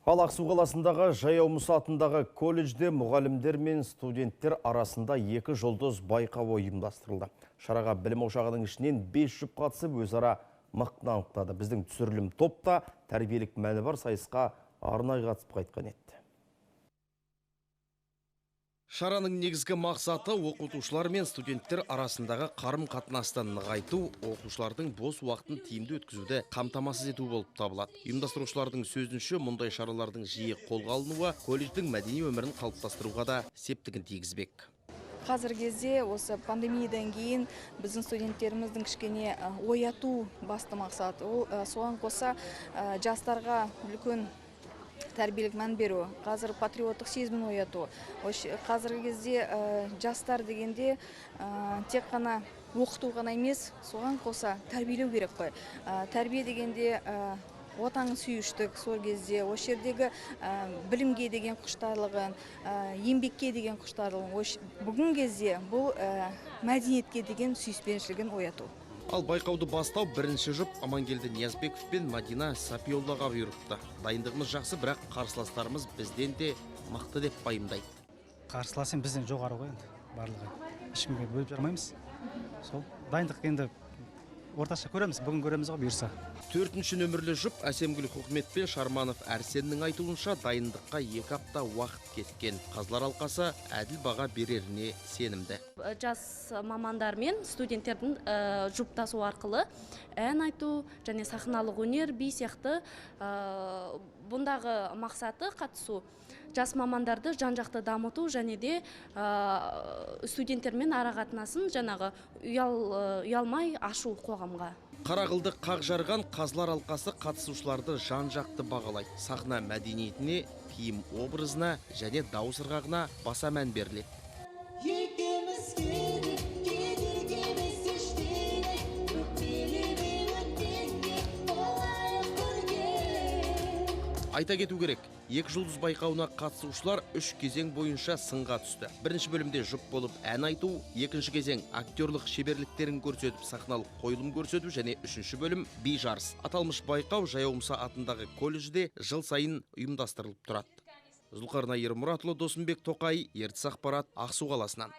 Ал Ақсу қаласындағы Жаяумұса атындағы колледжде мұғалімдер мен студенттер арасында 2 жұлдыз байқауы ұйымдастырылды. Шараға білім ошағының ішінен 5 жұп қатысып өзара мықтыны анықтады. Біздің түсірілім топта тәрбиелік мәні бар сайысқа арнайы қатысып қайтқан еді. Шараның негізгі мақсаты оқытушылар мен студенттер арасындағы қарым-қатынасты нығайту, оқушылардың бос уақытын тиімді өткізуді қамтамасыз ету болып табылады. Ұйымдастырушылардың сөзінше, мұндай шаралардың жиі қолға алынуы колледждің мәдени өмірін қалыптастыруға да септігін тигізбек. Қазіргі кезде осы пандемиядан кейін біздің студенттеріміздің кішкене ояту басты мақсат. Ол соған қоса жастарға үлкен тәрбиелік мән беру, қазір патриоттық сезімін ояту. Қазіргі кезде жастар дегенде тек қана оқыту ғана емес, соған қоса тәрбиелеу керек қой. Тәрбие дегенде отан сүйіштік, сол кезде осы жердегі білімге деген құштарлығын, еңбекке деген құштарлығын, бүгін кезде бұл мәдениетке деген сүйіспеншілігін ояту. Ал байқауды бастау бірінші жұп Амангелді Ниязбеков пен Мадина Сапиоллаға бұйырыпты. Дайындығымыз жақсы, бірақ қарсыластарымыз бізден де мықты деп пайымдайды. Қарсыласым бізден жоғары ғой енді барлығы. Ешкімге бөліп жармаймыз. Сол дайындық енді орташа көреміз, бүгін көреміз ғой бұйырса. 4-ші нөмірлі жұп Әсемгүл Хухмет пен Шарманов Әрсеннің айтуынша дайындыққа 2 апта уақыт кеткен. Қазылар алқасы әділ баға береріне сенімді. Жас мамандар мен студенттердің жұптасу арқылы ән айту және сахналық өнер, би сияқты бұндағы мақсаты қатысу. Жас мамандарды жан-жақты дамыту және де студенттермен арақатынасын жаңағы ұялмай ашу қоғамға. Қарағылды қақ жарған қазылар алқасы қатысушыларды жан-жақты бағалайды. Сахна мәдениетіне, киім образына және дауыс ырғағына баса мән беріледі. Айта кету керек, 2 жұлдыз байқауына қатысушылар 3 кезең бойынша сынға түсті. Бірінші бөлімде жұп болып ән айту, екінші кезең актерлық шеберліктерін көрсетіп сахналық қойылым көрсету және 3-ші бөлім би жарыс. Аталмыш байқау Жаяумұса атындағы колледжде жыл сайын ұйымдастырылып тұрады. Зұлқарнайыр Мұратұлы, Досымбек Тоқай, Ертіс ақпарат, Ақсу қаласынан.